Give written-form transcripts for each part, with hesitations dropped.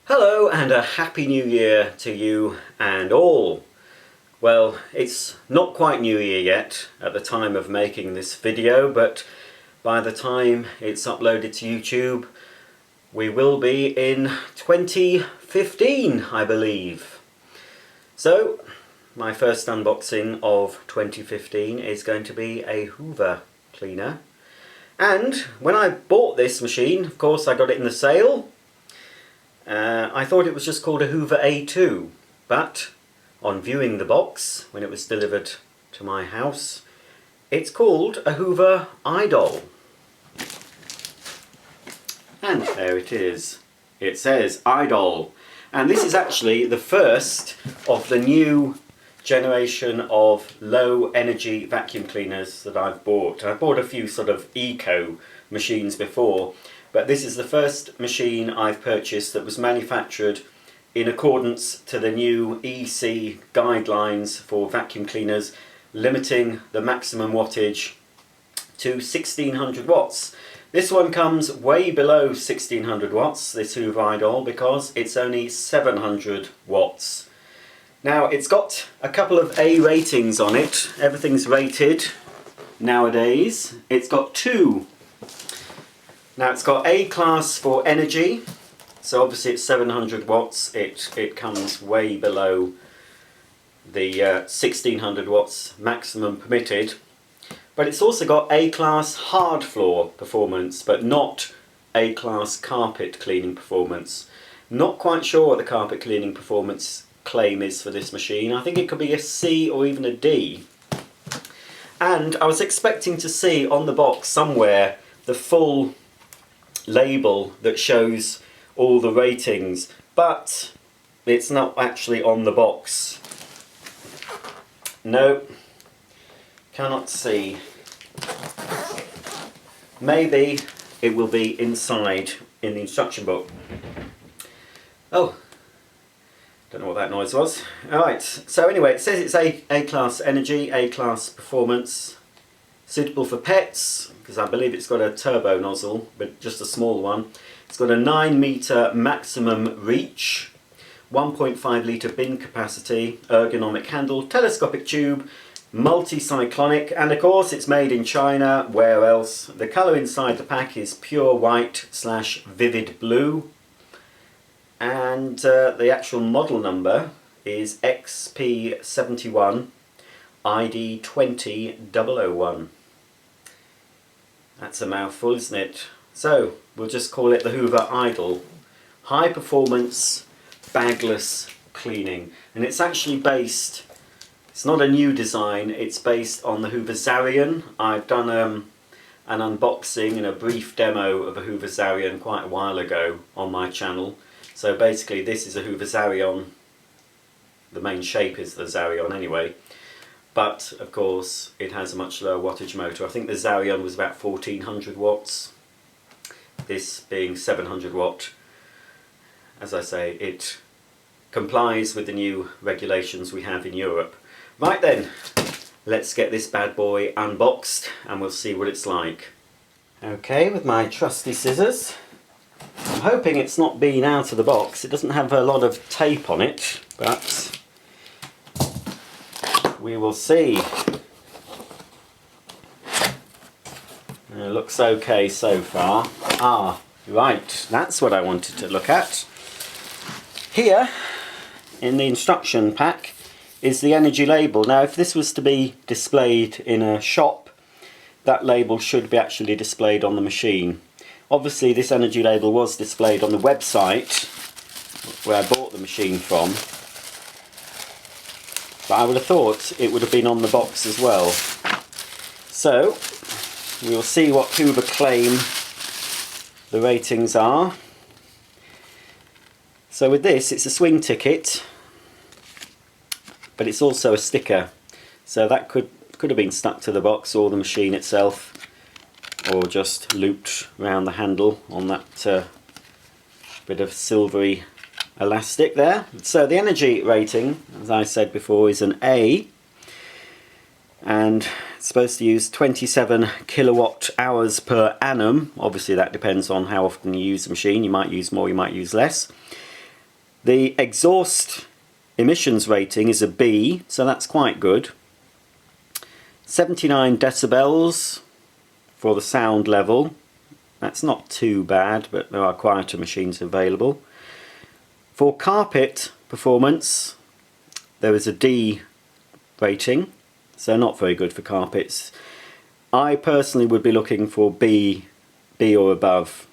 Hello and a happy new year to you and all. Well, it's not quite New Year yet at the time of making this video, but by the time it's uploaded to YouTube we will be in 2015, I believe. So my first unboxing of 2015 is going to be a Hoover cleaner. And when I bought this machine, of course I got it in the sale. I thought it was just called a Hoover A2, but on viewing the box when it was delivered to my house, it's called a Hoover Idol. And there it is. It says Idol. And this is actually the first of the new generation of low energy vacuum cleaners that I've bought. I've bought a few sort of eco machines before, but this is the first machine I've purchased that was manufactured in accordance to the new EC guidelines for vacuum cleaners, limiting the maximum wattage to 1600 watts. This one comes way below 1600 watts, this Hoover Idol, because it's only 700 watts. Now it's got a couple of A ratings on it. Everything's rated nowadays. It's got two. Now it's got A class for energy, so obviously it's 700 watts, it comes way below the 1600 watts maximum permitted. But it's also got A class hard floor performance, but not A class carpet cleaning performance. Not quite sure what the carpet cleaning performance claim is for this machine. I think it could be a C or even a D. And I was expecting to see on the box somewhere the full label that shows all the ratings, but it's not actually on the box. No, cannot see. Maybe it will be inside in the instruction book. Oh, don't know what that noise was. Alright, so anyway, it says it's A-class energy, A-class performance, suitable for pets, because I believe it's got a turbo nozzle, but just a small one. It's got a 9 metre maximum reach, 1.5 litre bin capacity, ergonomic handle, telescopic tube, multi-cyclonic, and of course it's made in China. Where else? The colour inside the pack is pure white / vivid blue, and the actual model number is XP71 ID 20001. That's a mouthful, isn't it? So we'll just call it the Hoover Idol. High performance bagless cleaning, and it's actually based, it's not a new design, it's based on the Hoover Zarion. I've done an unboxing and a brief demo of a Hoover Zarion quite a while ago on my channel. So basically this is a Hoover Zarion. The main shape is the Zarion anyway, but of course it has a much lower wattage motor. I think the Zarion was about 1400 watts, this being 700 watt. As I say, it complies with the new regulations we have in Europe. Right then, let's get this bad boy unboxed and we'll see what it's like. Okay, with my trusty scissors. I'm hoping it's not been out of the box. It doesn't have a lot of tape on it, but we will see. It looks okay so far. Ah, right, that's what I wanted to look at. Here, in the instruction pack, is the energy label. Now, if this was to be displayed in a shop, that label should be actually displayed on the machine. Obviously, this energy label was displayed on the website where I bought the machine from, but I would have thought it would have been on the box as well. So, we'll see what Hoover claim the ratings are. So with this, it's a swing ticket, but it's also a sticker. So that could have been stuck to the box or the machine itself, or just looped around the handle on that bit of silvery elastic there. So the energy rating, as I said before, is an A, and it's supposed to use 27 kilowatt hours per annum. Obviously that depends on how often you use the machine. You might use more, you might use less. The exhaust emissions rating is a B, so that's quite good. 79 decibels for the sound level. That's not too bad, but there are quieter machines available. For carpet performance, there is a D rating, so not very good for carpets. I personally would be looking for B or above,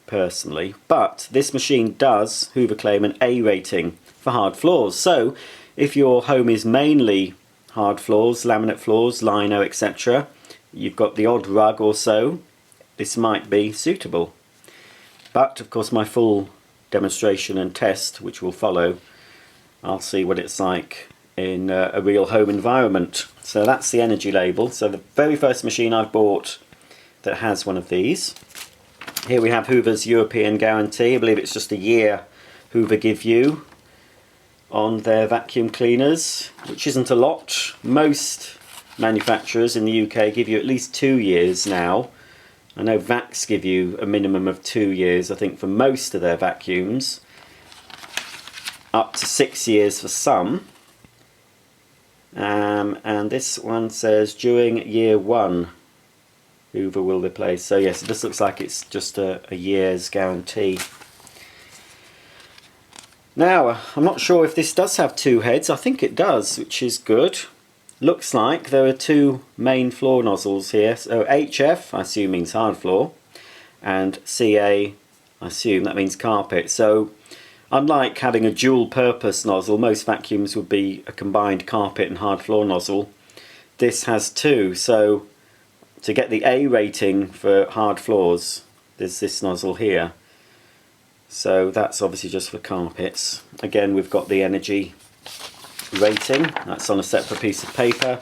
personally. But this machine does, Hoover claim, an A rating for hard floors. So if your home is mainly hard floors, laminate floors, lino, etc., you've got the odd rug or so, this might be suitable. But of course my full demonstration and test, which will follow, I'll see what it's like in a real home environment. So that's the energy label. So the very first machine I've bought that has one of these. Here we have Hoover's European guarantee. I believe it's just a year Hoover give you on their vacuum cleaners, which isn't a lot. Most manufacturers in the UK give you at least 2 years now. I know Vax give you a minimum of 2 years, I think, for most of their vacuums. Up to 6 years for some. And this one says during year 1 Hoover will replace. So yes, this looks like it's just a year's guarantee. Now, I'm not sure if this does have 2 heads. I think it does, which is good. Looks like there are 2 main floor nozzles here. So HF, I assume, means hard floor, and CA, I assume that means carpet. So unlike having a dual purpose nozzle, most vacuums would be a combined carpet and hard floor nozzle. This has 2, so to get the A rating for hard floors, there's this nozzle here. So that's obviously just for carpets. Again, we've got the energy rating. That's on a separate piece of paper.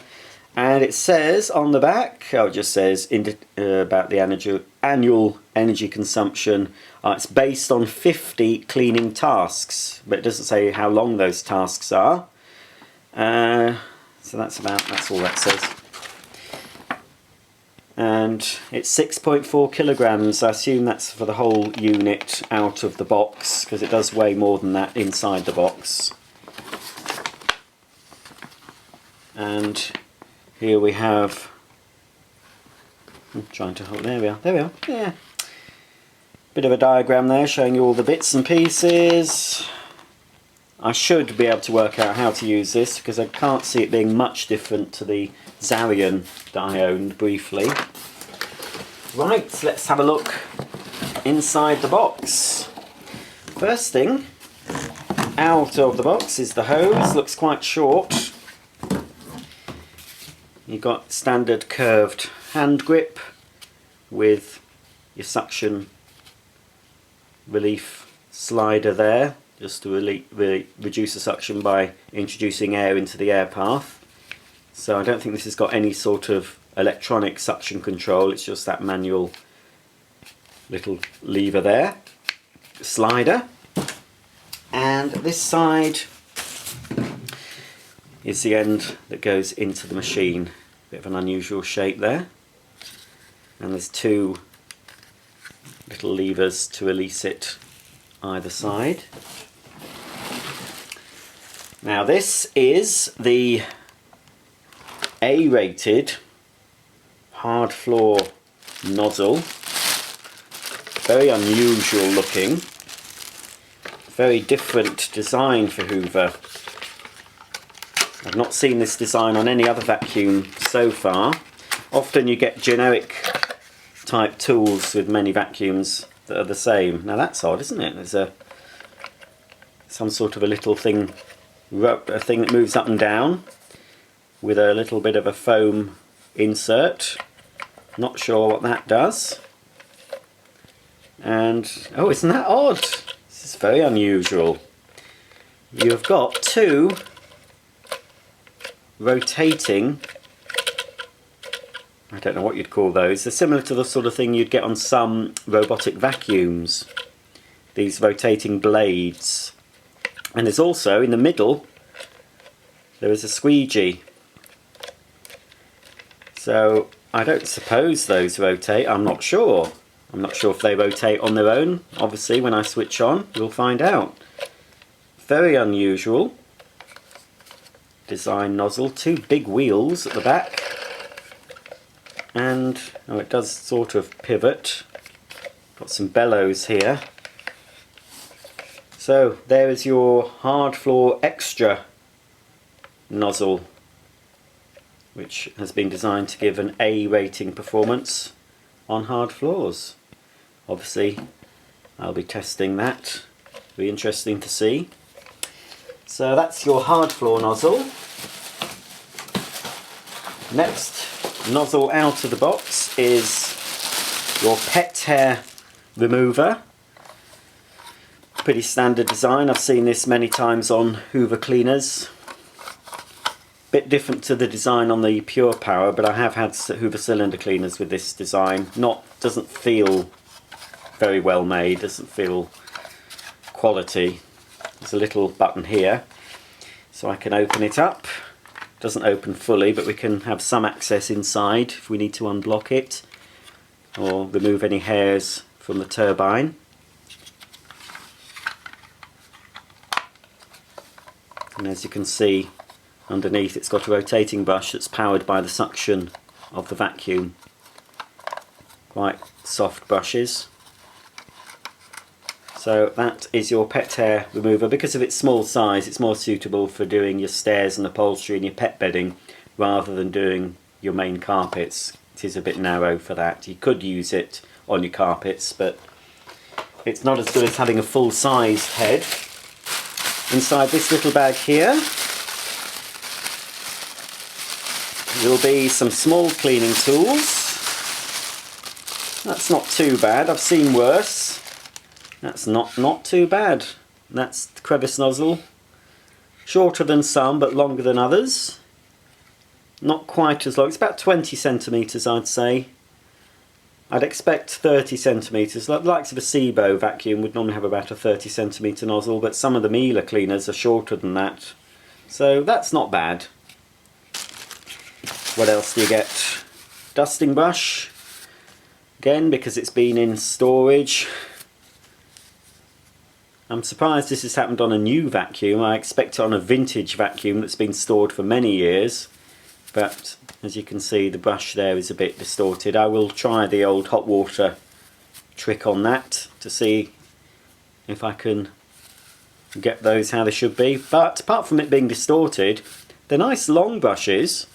And it says on the back, it just says about the annual energy consumption. It's based on 50 cleaning tasks, but it doesn't say how long those tasks are. So that's all that says. And it's 6.4 kilograms. I assume that's for the whole unit out of the box, because it does weigh more than that inside the box. And here we have, I'm trying to hold, there we are, yeah. Bit of a diagram there showing you all the bits and pieces. I should be able to work out how to use this, because I can't see it being much different to the Zarian that I owned briefly. Right, let's have a look inside the box. First thing out of the box is the hose. Looks quite short. You've got standard curved hand grip with your suction relief slider there, just to reduce the suction by introducing air into the air path. So I don't think this has got any sort of electronic suction control, it's just that manual little lever there, slider. And this side is the end that goes into the machine. Bit of an unusual shape there. And there's 2 little levers to release it either side. Now this is the A-rated hard floor nozzle. Very unusual looking. Very different design for Hoover. I've not seen this design on any other vacuum so far. Often you get generic type tools with many vacuums that are the same. Now that's odd, isn't it? There's some sort of a little thing, a thing that moves up and down with a little bit of a foam insert. Not sure what that does. And oh, isn't that odd? This is very unusual. You've got 2 rotating, I don't know what you'd call those. They're similar to the sort of thing you'd get on some robotic vacuums. These rotating blades. And there's also, in the middle, there is a squeegee. So I don't suppose those rotate, I'm not sure. I'm not sure if they rotate on their own. Obviously when I switch on, we'll find out. Very unusual design nozzle. Two big wheels at the back, and it does sort of pivot. Got some bellows here. So there is your hard floor extra nozzle, which has been designed to give an A rating performance on hard floors. Obviously I'll be testing that. Be interesting to see. So that's your hard floor nozzle. Next nozzle out of the box is your pet hair remover. Pretty standard design. I've seen this many times on Hoover cleaners. Bit different to the design on the Pure Power, but I have had Hoover cylinder cleaners with this design. Doesn't feel very well made, doesn't feel quality. There's a little button here so I can open it up. Doesn't open fully, but we can have some access inside if we need to unblock it or remove any hairs from the turbine. And as you can see, underneath it's got a rotating brush that's powered by the suction of the vacuum. Quite soft brushes. So that is your pet hair remover. Because of its small size, it's more suitable for doing your stairs and upholstery and your pet bedding rather than doing your main carpets. It is a bit narrow for that. You could use it on your carpets, but it's not as good as having a full-sized head. Inside this little bag here will be some small cleaning tools. That's not too bad. I've seen worse. That's not too bad. That's the crevice nozzle. Shorter than some, but longer than others. Not quite as long. It's about 20 centimetres, I'd say. I'd expect 30 centimetres. The likes of a SIBO vacuum would normally have about a 30 centimetre nozzle, but some of the Miele cleaners are shorter than that. So that's not bad. What else do you get? Dusting brush. Again, because it's been in storage. I'm surprised this has happened on a new vacuum. I expect it on a vintage vacuum that's been stored for many years. But as you can see, the brush there is a bit distorted. I will try the old hot water trick on that to see if I can get those how they should be. But apart from it being distorted, they're nice long brushes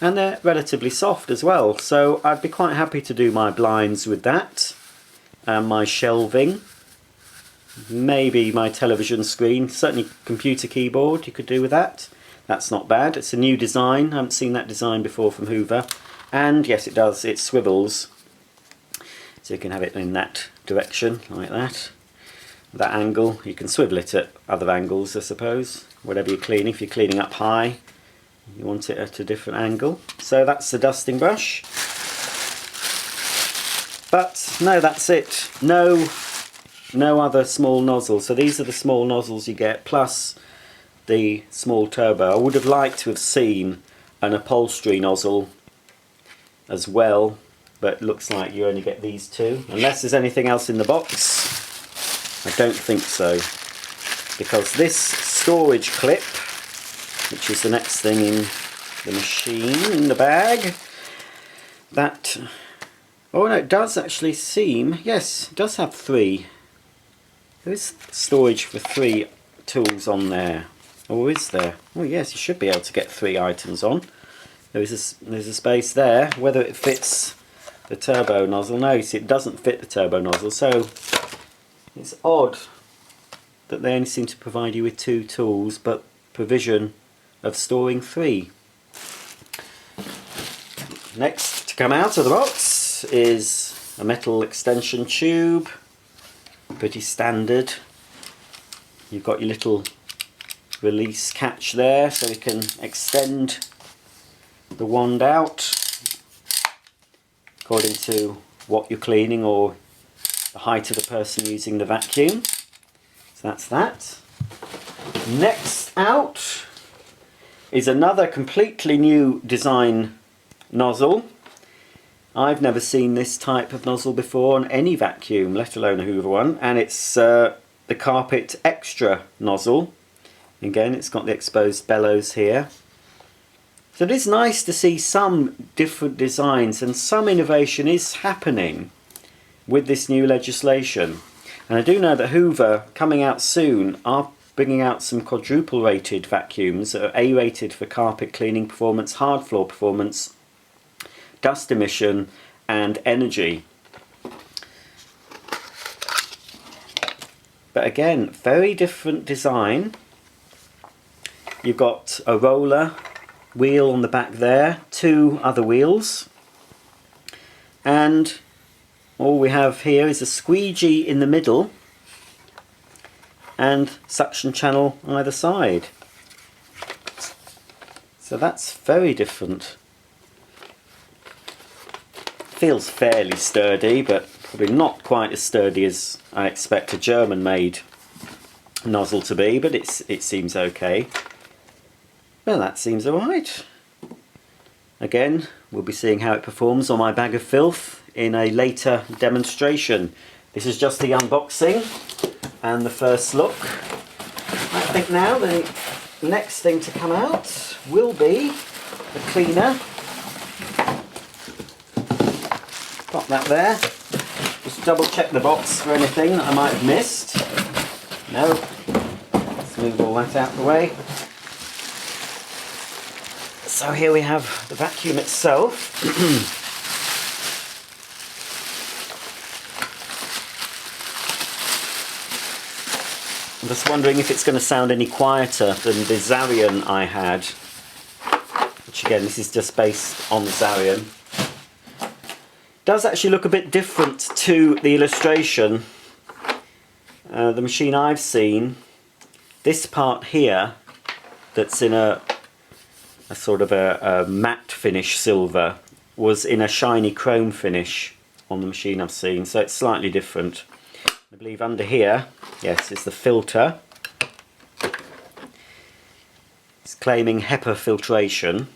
and they're relatively soft as well. So I'd be quite happy to do my blinds with that and my shelving. Maybe my television screen, certainly computer keyboard you could do with that. That's not bad. It's a new design. I haven't seen that design before from Hoover. And yes, it does. It swivels. So you can have it in that direction, like that. That angle. You can swivel it at other angles, I suppose. Whatever you're cleaning. If you're cleaning up high, you want it at a different angle. So that's the dusting brush. But no, that's it. No other small nozzles. So these are the small nozzles you get, plus the small turbo. I would have liked to have seen an upholstery nozzle as well, but it looks like you only get these two. Unless there's anything else in the box. I don't think so. Because this storage clip, which is the next thing in the machine, in the bag, that... Oh no, it does actually seem... Yes, it does have three. There is storage for 3 tools on there. Or is there? Oh yes, you should be able to get 3 items on. There's a space there. Whether it fits the turbo nozzle, no, you see it doesn't fit the turbo nozzle, so it's odd that they only seem to provide you with 2 tools, but provision of storing 3. Next to come out of the box is a metal extension tube. Pretty standard. You've got your little release catch there so you can extend the wand out according to what you're cleaning or the height of the person using the vacuum. So that's that. Next out is another completely new design nozzle. I've never seen this type of nozzle before on any vacuum, let alone a Hoover one, and it's the Carpet Extra nozzle. Again, it's got the exposed bellows here. So it is nice to see some different designs, and some innovation is happening with this new legislation. And I do know that Hoover, coming out soon, are bringing out some quadruple rated vacuums that are A rated for carpet cleaning performance, hard floor performance, dust emission and energy. But again, very different design. You've got a roller wheel on the back there, 2 other wheels, and all we have here is a squeegee in the middle and suction channel either side. So that's very different. Feels fairly sturdy, but probably not quite as sturdy as I expect a German-made nozzle to be, but it seems okay. Well, that seems alright. Again, we'll be seeing how it performs on my bag of filth in a later demonstration. This is just the unboxing and the first look. I think now the next thing to come out will be the cleaner. Got that there. Just double check the box for anything that I might have missed. No. Let's move all that out of the way. So here we have the vacuum itself. I'm just wondering if it's going to sound any quieter than the Zarian I had. Which again, this is just based on the Zarian. It does actually look a bit different to the illustration. The machine I've seen, this part here, that's in a sort of a matte finish silver, was in a shiny chrome finish on the machine I've seen, so it's slightly different. I believe under here, yes, is the filter. It's claiming HEPA filtration.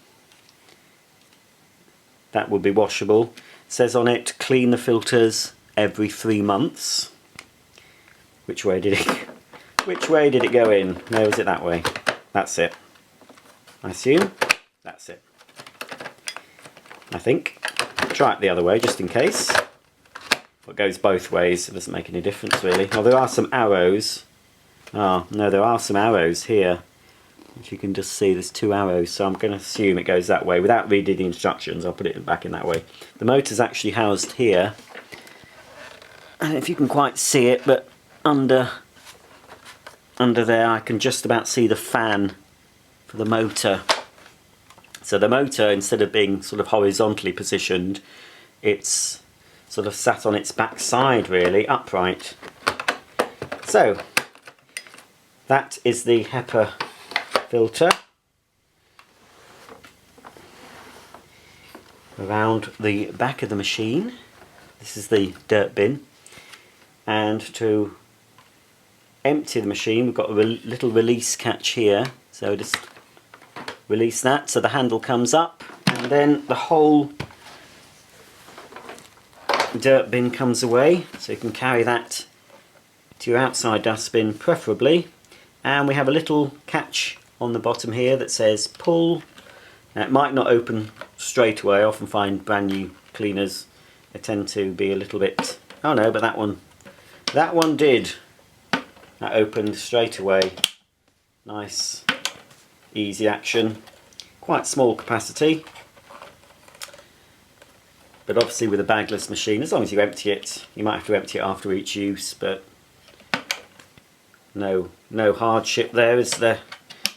That would be washable. It says on it, clean the filters every 3 months. Which way did it go in? No, is it that way? That's it. I assume that's it. I think. Try it the other way just in case. It goes both ways, it doesn't make any difference really. Oh, there are some arrows. Oh, no, there are some arrows here. Which you can just see, there's 2 arrows, so I'm going to assume it goes that way. Without reading the instructions, I'll put it back in that way. The motor's actually housed here. I don't know if you can quite see it, but under there I can just about see the fan for the motor. So the motor, instead of being sort of horizontally positioned, it's sort of sat on its back side really, upright. So that is the HEPA filter. Around the back of the machine, this is the dirt bin, and to empty the machine we've got a little release catch here, so just release that so the handle comes up, and then the whole dirt bin comes away, so you can carry that to your outside dustbin preferably. And we have a little catch on the bottom here that says pull. Now it might not open straight away. I often find brand new cleaners, they tend to be a little bit, oh no, but that one did. That opened straight away. Nice easy action. Quite small capacity, but obviously with a bagless machine, as long as you empty it, you might have to empty it after each use, but no hardship there, is there?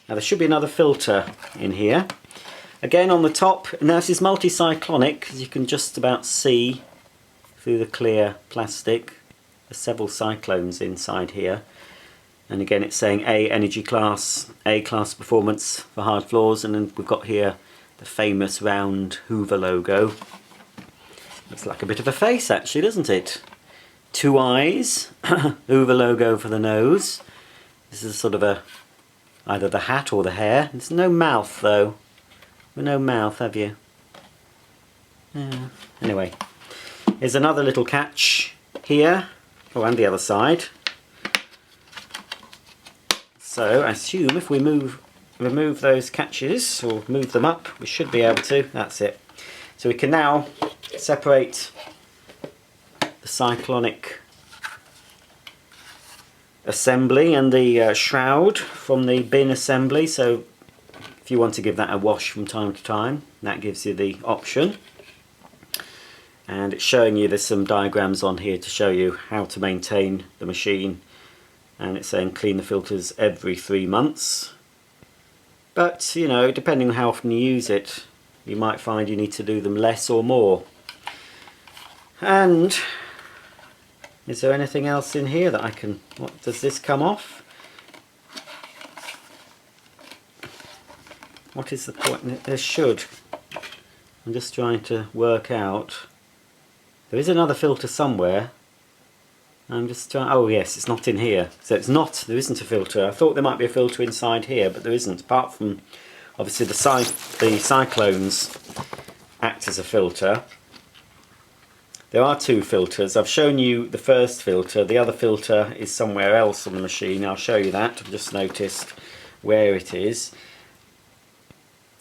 Now there should be another filter in here. Again on the top, now this is multi-cyclonic, as you can just about see through the clear plastic. There's several cyclones inside here. And again it's saying A energy class, A class performance for hard floors, and then we've got here the famous round Hoover logo. Looks like a bit of a face actually, doesn't it? 2 eyes, Hoover logo for the nose. This is sort of either the hat or the hair. There's no mouth though. No mouth, have you? Yeah. Anyway, here's another little catch here, and the other side. So I assume if we remove those catches or move them up, we should be able to. That's it. So we can now separate the cyclonic assembly and the shroud from the bin assembly. So if you want to give that a wash from time to time, that gives you the option. And it's showing you, there's some diagrams on here to show you how to maintain the machine, and it's saying clean the filters every 3 months. But you know, depending on how often you use it, you might find you need to do them less or more. And is there anything else in here that I can, what does this come off? What is the point? There should. I'm just trying to work out. There is another filter somewhere. I'm just trying. Oh yes, it's not in here. So it's not. There isn't a filter. I thought there might be a filter inside here, but there isn't. Apart from obviously the cyclones act as a filter. There are 2 filters. I've shown you the first filter. The other filter is somewhere else on the machine. I'll show you that. I've just noticed where it is.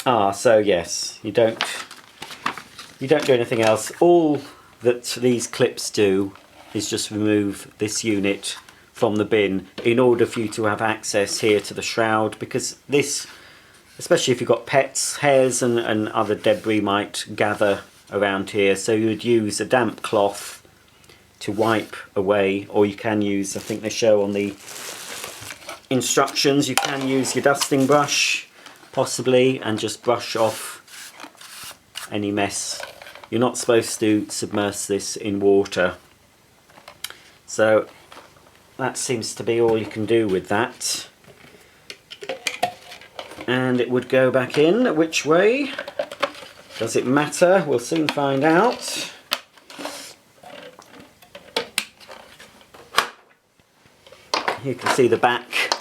Ah, so yes, you don't do anything else. All that these clips do is just remove this unit from the bin in order for you to have access here to the shroud, because this, especially if you've got pets, hairs and other debris might gather around here, so you would use a damp cloth to wipe away, or you can use, I think they show on the instructions, you can use your dusting brush possibly and just brush off any mess. You're not supposed to submerge this in water. So that seems to be all you can do with that. And it would go back in. Which way? Does it matter? We'll soon find out. You can see the back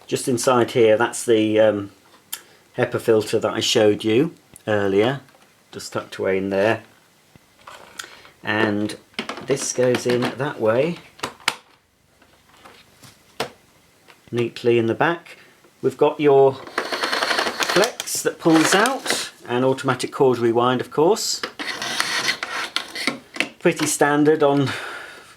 just inside here. That's the HEPA filter that I showed you earlier, just tucked away in there. And this goes in that way, neatly in the back. We've got your flex that pulls out, and automatic cord rewind, of course. Pretty standard on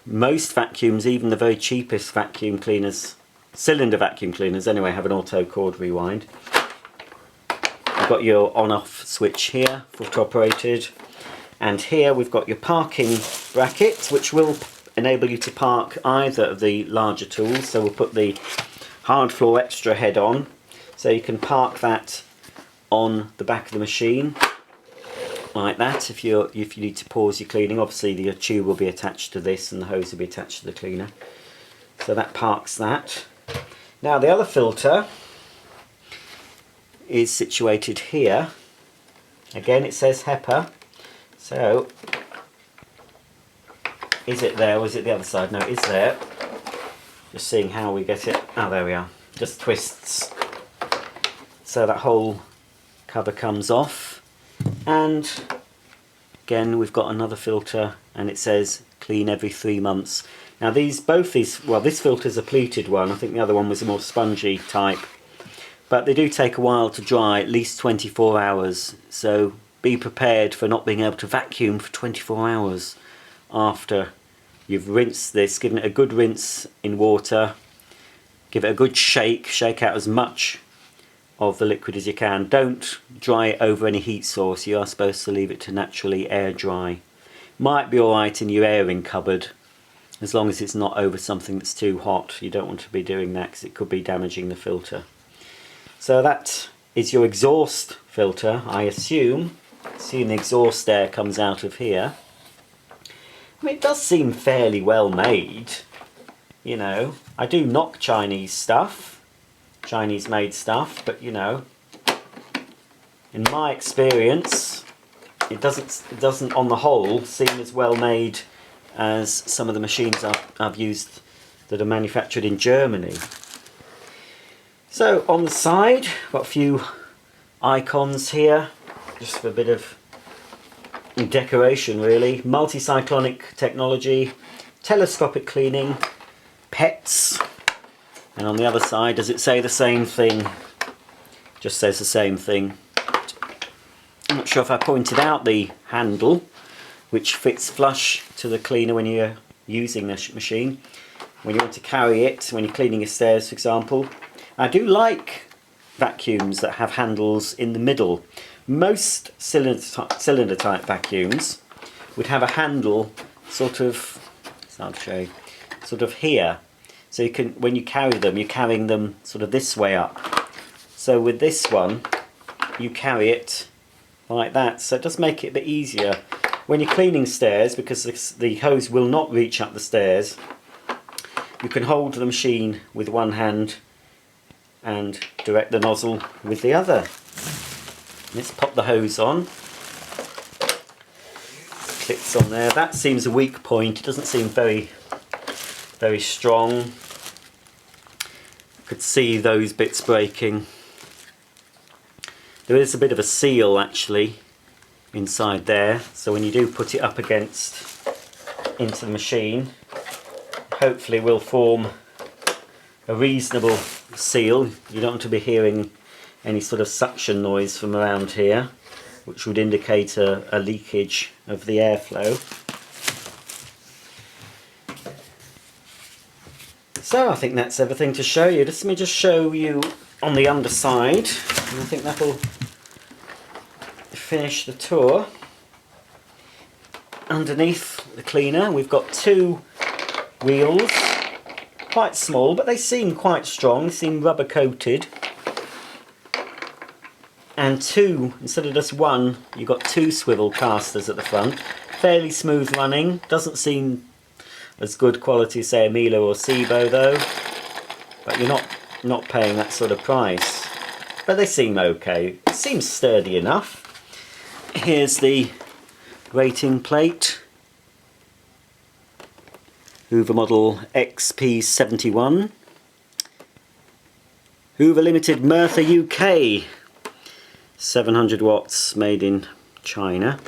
most vacuums, even the very cheapest vacuum cleaners, cylinder vacuum cleaners anyway, have an auto cord rewind. You've got your on-off switch here, foot operated, and here we've got your parking bracket, which will enable you to park either of the larger tools. So we'll put the hard floor extra head on, so you can park that on the back of the machine like that. If you need to pause your cleaning, obviously your tube will be attached to this and the hose will be attached to the cleaner, so that parks that. Now the other filter is situated here. Again, it says HEPA, so is it there or is it the other side? No, it is there. Just seeing how we get it. Oh, there we are. Just twists. So that whole cover comes off. And again, we've got another filter and it says clean every 3 months. Now both these, well, this filter's a pleated one. I think the other one was a more spongy type. But they do take a while to dry, at least 24 hours. So be prepared for not being able to vacuum for 24 hours after you've rinsed this, given it a good rinse in water, give it a good shake out as much of the liquid as you can. Don't dry it over any heat source. You are supposed to leave it to naturally air dry. Might be alright in your airing cupboard, as long as it's not over something that's too hot. You don't want to be doing that because it could be damaging the filter. So that is your exhaust filter, I assume. Seeing the exhaust air comes out of here. I mean, it does seem fairly well made. You know, I do knock Chinese stuff, Chinese made stuff, but you know, in my experience, it doesn't on the whole seem as well made as some of the machines I've used that are manufactured in Germany. So on the side, got a few icons here, just for a bit of decoration really. Multi-cyclonic technology, telescopic cleaning, pets, And on the other side, does it say the same thing? Just says the same thing. I'm not sure if I pointed out the handle, which fits flush to the cleaner when you're using the machine. When you want to carry it, when you're cleaning your stairs, for example. I do like vacuums that have handles in the middle. Most cylinder type vacuums would have a handle sort of, I'll show you, sort of here. So you can, when you carry them, you're carrying them sort of this way up. So with this one, you carry it like that. So it does make it a bit easier when you're cleaning stairs, because the hose will not reach up the stairs. You can hold the machine with one hand and direct the nozzle with the other. Let's pop the hose on. Clicks on there. That seems a weak point. It doesn't seem very strong. Could see those bits breaking. There is a bit of a seal actually inside there, so when you do put it up against into the machine, hopefully will form a reasonable seal. You don't want to be hearing any sort of suction noise from around here, which would indicate a leakage of the airflow. So I think that's everything to show you. Let me just show you on the underside, and I think that'll finish the tour. Underneath the cleaner we've got two wheels, quite small, but they seem quite strong. They seem rubber coated. And two, instead of just one, you've got two swivel casters at the front. Fairly smooth running, doesn't seem as good quality as say a Miele or Sebo though, but you're not paying that sort of price. But they seem okay. It seems sturdy enough. Here's the grating plate. Hoover model XP71. Hoover Limited, Merthyr UK. 700 watts, made in China.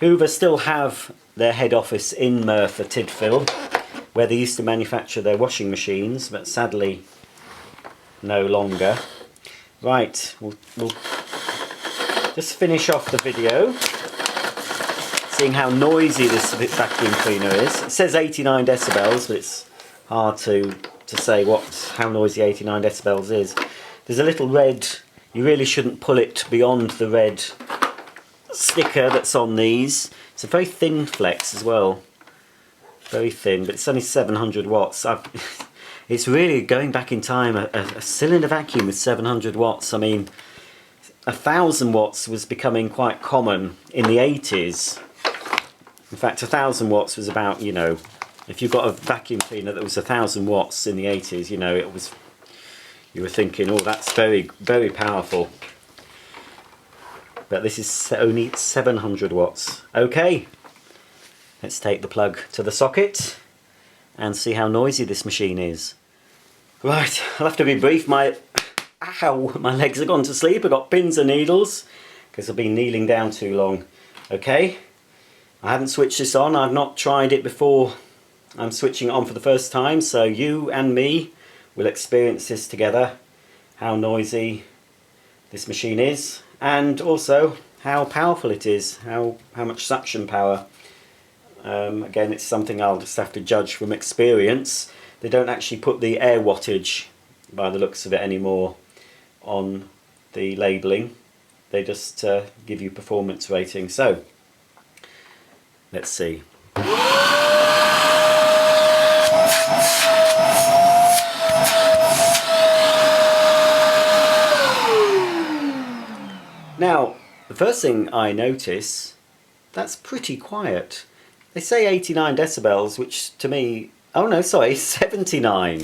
Hoover still have their head office in Merthyr Tydfil, where they used to manufacture their washing machines, but sadly no longer. Right, we'll just finish off the video seeing how noisy this vacuum cleaner is. It says 89 decibels, but it's hard to say how noisy 89 decibels is. There's a little red, you really shouldn't pull it beyond the red sticker that's on these. It's a very thin flex as well, very thin, but it's only 700 watts. It's really, going back in time, a cylinder vacuum with 700 watts. I mean, 1000 watts was becoming quite common in the 80s. In fact, 1000 watts was about, you know, if you got a vacuum cleaner that was 1000 watts in the 80s, you know, it was, you were thinking, oh, that's very, very powerful. But this is only 700 watts. Okay, let's take the plug to the socket and see how noisy this machine is. Right, I'll have to be brief. My legs have gone to sleep. I've got pins and needles because I've been kneeling down too long. Okay, I haven't switched this on. I've not tried it before. I'm switching it on for the first time, so you and me will experience this together, how noisy this machine is, and also how powerful it is, how much suction power. Again, it's something I'll just have to judge from experience. They don't actually put the air wattage, by the looks of it, anymore on the labelling. They just give you performance rating. So, let's see. Now, the first thing I notice, that's pretty quiet. They say 89 decibels, which to me, oh no, sorry, 79.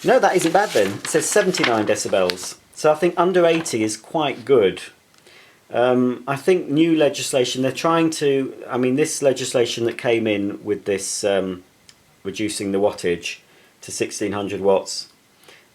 No, that isn't bad then. It says 79 decibels. So I think under 80 is quite good. I think new legislation, they're trying to, I mean, this legislation that came in with this reducing the wattage to 1600 watts,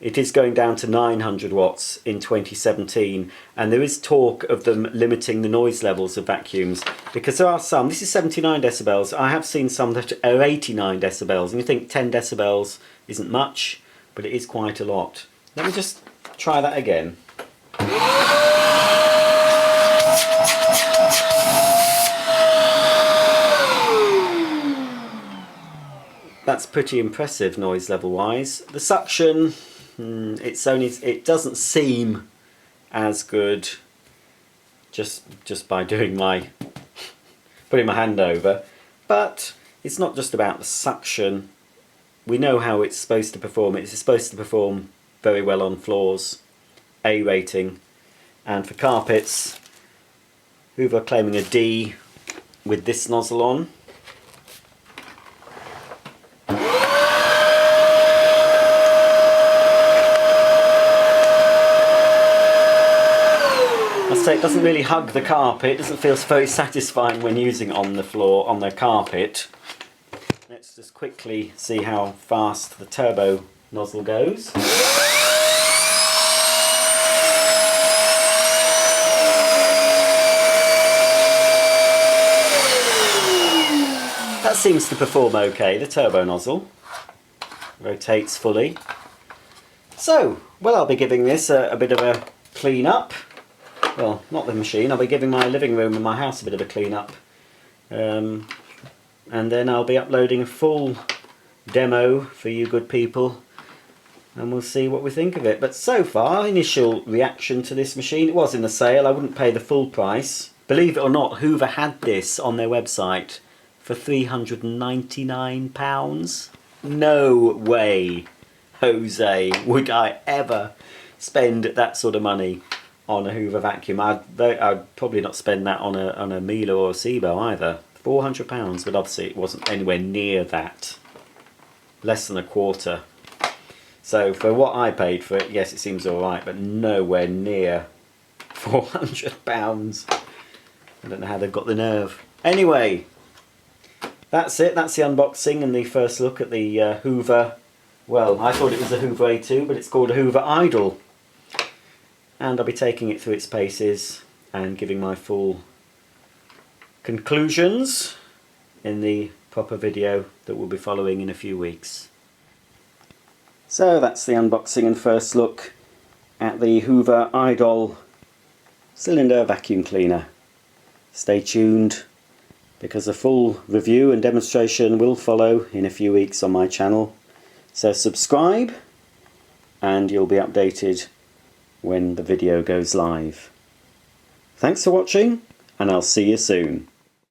it is going down to 900 watts in 2017, and there is talk of them limiting the noise levels of vacuums, because there are some, this is 79 decibels, I have seen some that are 89 decibels, and you think 10 decibels isn't much, but it is quite a lot. Let me just try that again. That's pretty impressive noise level wise. The suction, it doesn't seem as good just by doing putting my hand over, but it's not just about the suction. We know how it's supposed to perform. It's supposed to perform very well on floors, A rating, and for carpets, Hoover claiming a D with this nozzle on. So it doesn't really hug the carpet, it doesn't feel very satisfying when using it on the floor, on the carpet. Let's just quickly see how fast the turbo nozzle goes. That seems to perform okay, the turbo nozzle. Rotates fully. So, well, I'll be giving this a bit of a clean up. Well, not the machine, I'll be giving my living room and my house a bit of a clean up. And then I'll be uploading a full demo for you good people, and we'll see what we think of it. But so far, initial reaction to this machine, it was in the sale, I wouldn't pay the full price. Believe it or not, Hoover had this on their website for £399. No way, Jose, would I ever spend that sort of money on a Hoover vacuum. I'd probably not spend that on a Miele or a Sebo either. £400, but obviously it wasn't anywhere near that. Less than a quarter. So for what I paid for it, yes, it seems alright, but nowhere near £400. I don't know how they've got the nerve. Anyway, that's it. That's the unboxing and the first look at the Hoover. Well, I thought it was a Hoover A2, but it's called a Hoover Idol. And I'll be taking it through its paces and giving my full conclusions in the proper video that will be following in a few weeks. So that's the unboxing and first look at the Hoover Idol cylinder vacuum cleaner. Stay tuned, because a full review and demonstration will follow in a few weeks on my channel. So subscribe and you'll be updated when the video goes live. Thanks for watching, and I'll see you soon.